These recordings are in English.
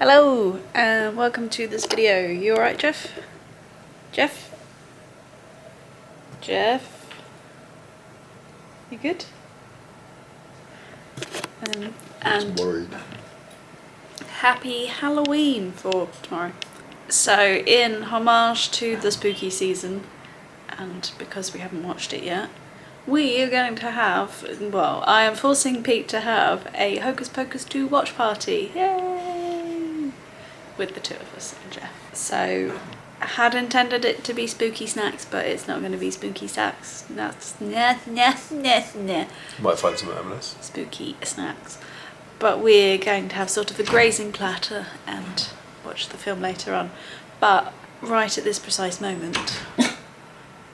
Hello and welcome to this video. You alright, Jeff? Jeff? Jeff? You good? And worried. Happy Halloween for tomorrow. So in homage to the spooky season, and because we haven't watched it yet, we are going to have, well, I am forcing Pete to have a Hocus Pocus 2 watch party. Yay! With the two of us and Jeff. So I had intended it to be spooky snacks, but it's not going to be spooky snacks. That's Might find some M&S. spooky snacks. But we're going to have sort of a grazing platter and watch the film later on. But right at this precise moment,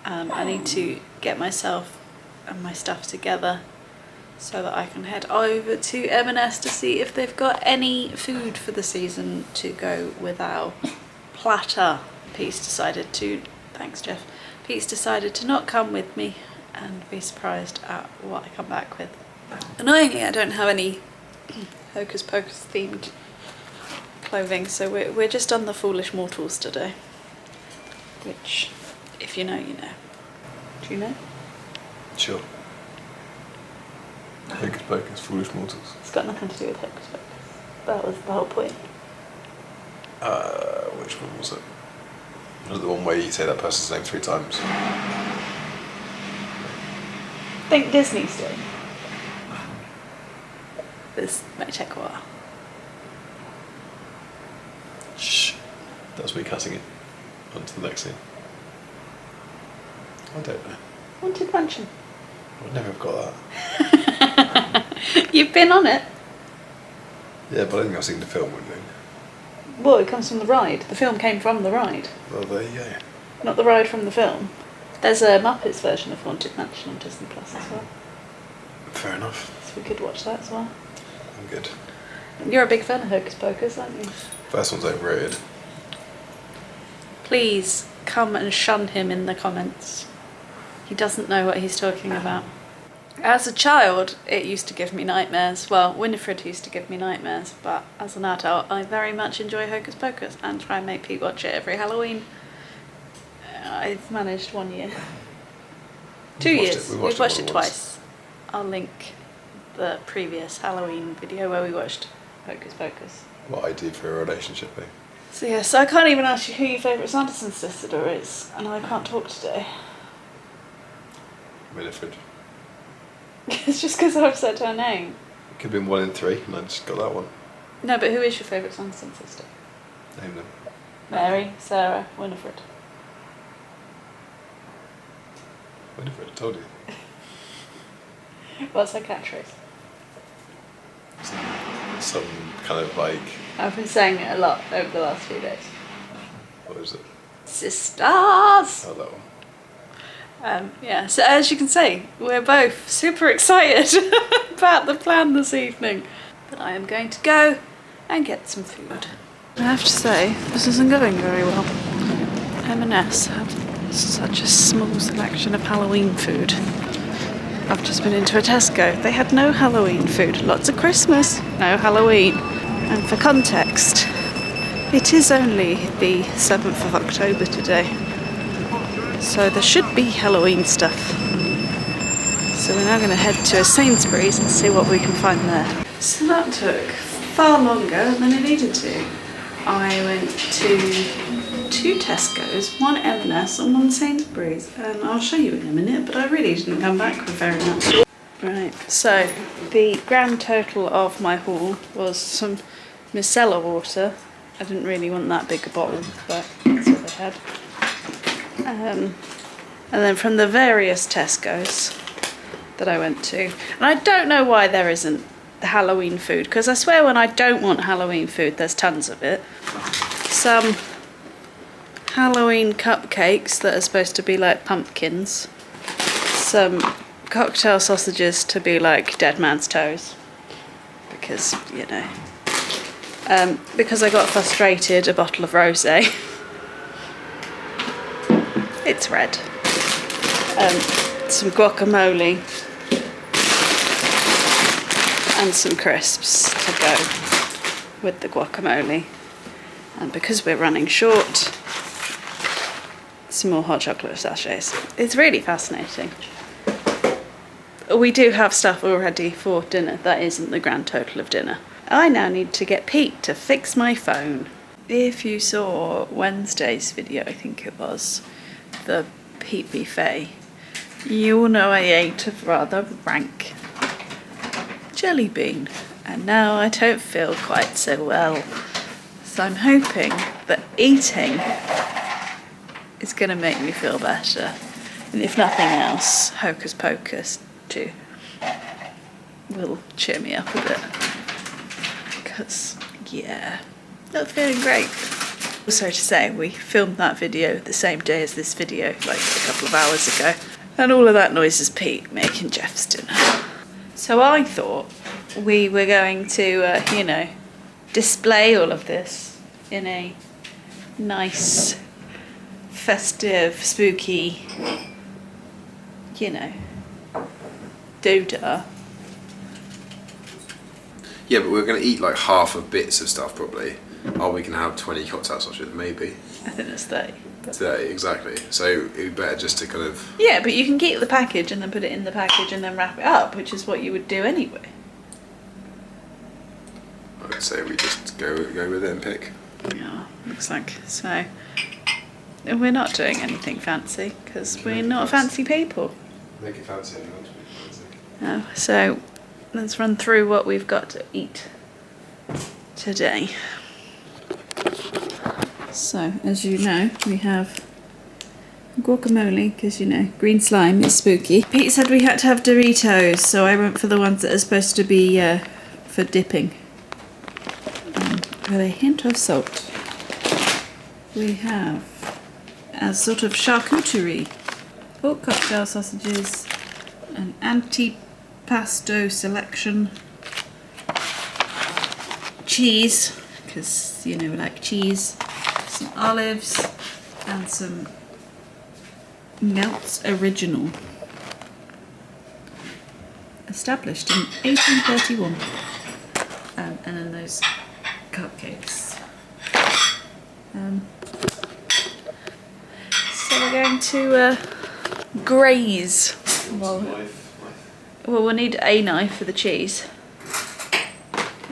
I need to get myself and my stuff together so that I can head over to M&S to see if they've got any food for the season to go with our platter. Pete's decided to, thanks Jeff, Pete's decided to not come with me and be surprised at what I come back with. Annoyingly, I don't have any Hocus Pocus themed clothing, so we're just on the Foolish Mortals today, which, if you know, you know. Do you know? Sure. Hocus Pocus, Foolish Mortals. It's got nothing to do with Hocus Pocus. That was the whole point. Which one was it? Was it the one where you say that person's name 3 times? Think Disney still. This may take a while. Shh. That's me cutting it. On to the next scene. I don't know. Haunted Mansion. I would never have got that. You've been on it. Yeah, but I don't think I've seen the film with me. Well, it comes from the ride. The film came from the ride. Well, there you go. Not the ride from the film. There's a Muppets version of Haunted Mansion on Disney Plus as well. Fair enough. So we could watch that as well. I'm good. You're a big fan of Hocus Pocus, aren't you? First one's overrated. Please come and shun him in the comments. He doesn't know what he's talking about. As a child, it used to give me nightmares. Well, Winifred used to give me nightmares, but as an adult, I very much enjoy Hocus Pocus and try and make Pete watch it every Halloween. I've managed 1 year. 2 years. We've watched it twice. I'll link the previous Halloween video where we watched Hocus Pocus. What I do for a relationship, eh? So yeah, so I can't even ask you who your favourite Sanderson sister is, and I can't talk today. Winifred. It's just because I've said her name. It could have been 1 in 3, and I just got that one. No, but who is your favourite Sanderson sister? Name them. Mary, Sarah, Winifred. Winifred, I told you. What's her catchphrase? Some kind of like... I've been saying it a lot over the last few days. What is it? Sisters! Oh, that one. Yeah, so as you can see, we're both super excited about the plan this evening. But I am going to go and get some food. I have to say, this isn't going very well. M&S have such a small selection of Halloween food. I've just been into a Tesco. They had no Halloween food. Lots of Christmas, no Halloween. And for context, it is only the 7th of October today. So there should be Halloween stuff. So we're now going to head to a Sainsbury's and see what we can find there. So that took far longer than it needed to. I went to 2 Tesco's, 1 M&S and 1 Sainsbury's. And I'll show you in a minute, but I really didn't come back with very much. Right, so the grand total of my haul was some micellar water. I didn't really want that big a bottle, but that's what they had. And then from the various Tesco's that I went to, and I don't know why there isn't the Halloween food, because I swear when I don't want Halloween food there's tons of it. Some Halloween cupcakes that are supposed to be like pumpkins, some cocktail sausages to be like dead man's toes, because, you know, because I got frustrated, a bottle of rosé. It's red. Some guacamole and some crisps to go. with the guacamole. And because we're running short, some more hot chocolate sachets. It's really fascinating. We do have stuff already for dinner. That isn't the grand total of dinner. I now need to get Pete to fix my phone. If you saw Wednesday's video, I think it was, the Pete v Faye, you will know I ate a rather rank jelly bean. And now I don't feel quite so well. So I'm hoping that eating is going to make me feel better. And if nothing else, Hocus Pocus too will cheer me up a bit. Because, yeah, not feeling great. Also to say, we filmed that video the same day as this video, like a couple of hours ago. And all of that noise is Pete making Jeff's dinner. So I thought we were going to, you know, display all of this in a nice, festive, spooky, you know, doodah. Yeah, but we're going to eat like half of bits of stuff probably. Or we can have 20 cocktail sausages, maybe. I think that's 30. 30, exactly. So it would be better just to kind of... Yeah, but you can keep the package and then put it in the package and then wrap it up, which is what you would do anyway. I would say we just go with it and pick. Yeah, looks like so. We're not doing anything fancy because we're not fancy people. Make it fancy and you want to be fancy. So let's run through what we've got to eat today. So, as you know, we have guacamole, because, you know, green slime is spooky. Pete said we had to have Doritos, so I went for the ones that are supposed to be for dipping. With a hint of salt. We have a sort of charcuterie, pork cocktail sausages, an antipasto selection, cheese, because, you know, we like cheese, some olives, and some Melts Original. Established in 1831. And then those cupcakes. So we're going to graze. Well, we'll need a knife for the cheese.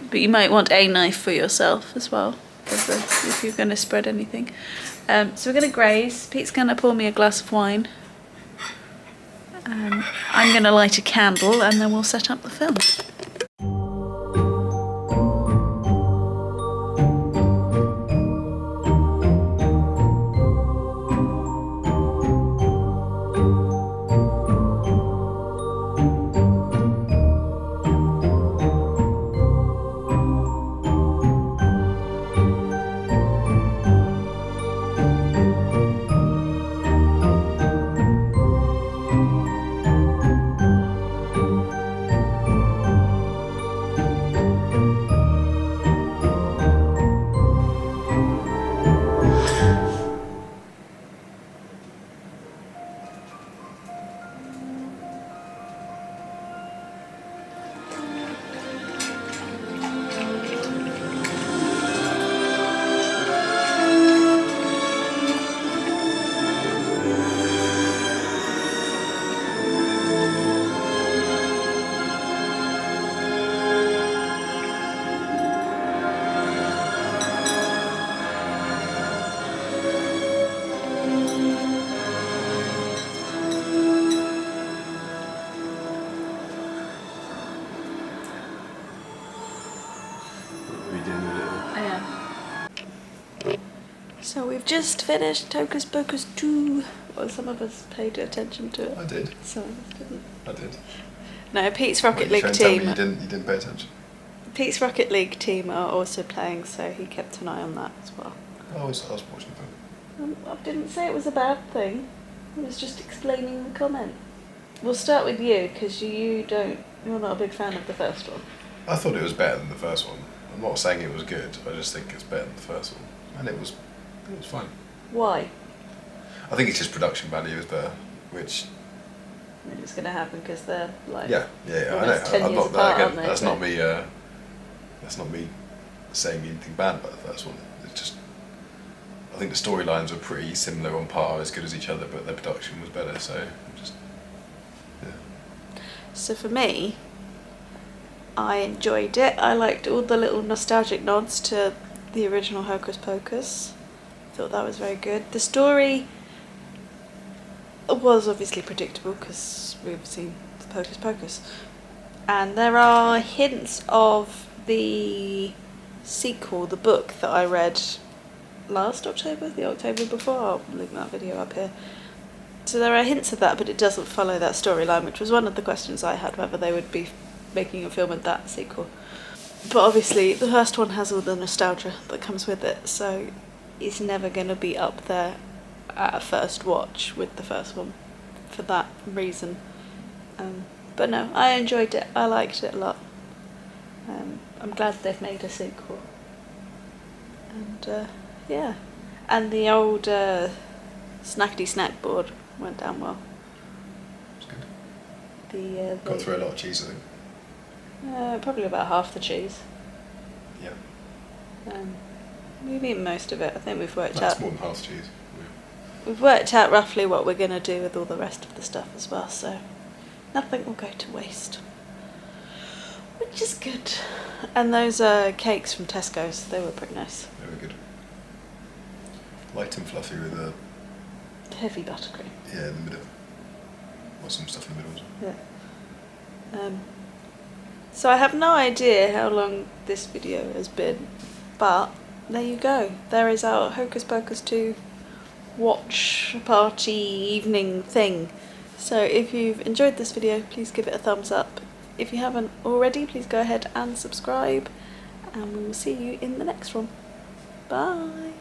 But you might want a knife for yourself as well, if you're going to spread anything. So we're going to graze. Pete's going to pour me a glass of wine. I'm going to light a candle and then we'll set up the film. So we've just finished Hocus Pocus 2. Well, some of us paid attention to it. I did. Some of us didn't. I did. No, Pete's Rocket What, League tell me team. you didn't pay attention. Pete's Rocket League team are also playing, so he kept an eye on that as well. I was watching them. I didn't say it was a bad thing. I was just explaining the comment. We'll start with you, because you're not a big fan of the first one. I thought it was better than the first one. I'm not saying it was good. I just think it's better than the first one, and it was fine. Why? I think it's just production value is better, which. I mean, it's going to happen because they're like. Yeah. I know. almost 10 I'm years not apart, that aren't again. they? That's not me. That's not me saying anything bad about the first one. It's just, I think the storylines were pretty similar on par, as good as each other, but the production was better. So just yeah. So for me, I enjoyed it. I liked all the little nostalgic nods to the original Hocus Pocus. Thought that was very good. The story was obviously predictable because we've seen Hocus Pocus, and there are hints of the sequel, the book that I read last October, the October before. I'll link that video up here. So there are hints of that, but it doesn't follow that storyline, which was one of the questions I had, whether they would be making a film of that sequel. But obviously the first one has all the nostalgia that comes with it, so it's never going to be up there at a first watch with the first one for that reason. But no, I enjoyed it. I liked it a lot. I'm glad they've made a sequel. And yeah, and the old snackety snack board went down well. It's good. Got through a lot of cheese, I think. Probably about half the cheese. Yeah. We've eaten most of it. I think we've worked That's out. more than half cheese. We've worked out roughly what we're going to do with all the rest of the stuff as well, so nothing will go to waste, which is good. And those cakes from Tesco's, they were pretty nice. They were good. Light and fluffy with a Heavy buttercream. yeah in the middle. Or some stuff in the middle as well. Yeah. So I have no idea how long this video has been, but there you go. There is our Hocus Pocus 2 watch party evening thing. So if you've enjoyed this video, please give it a thumbs up. If you haven't already, please go ahead and subscribe, and we will see you in the next one. Bye.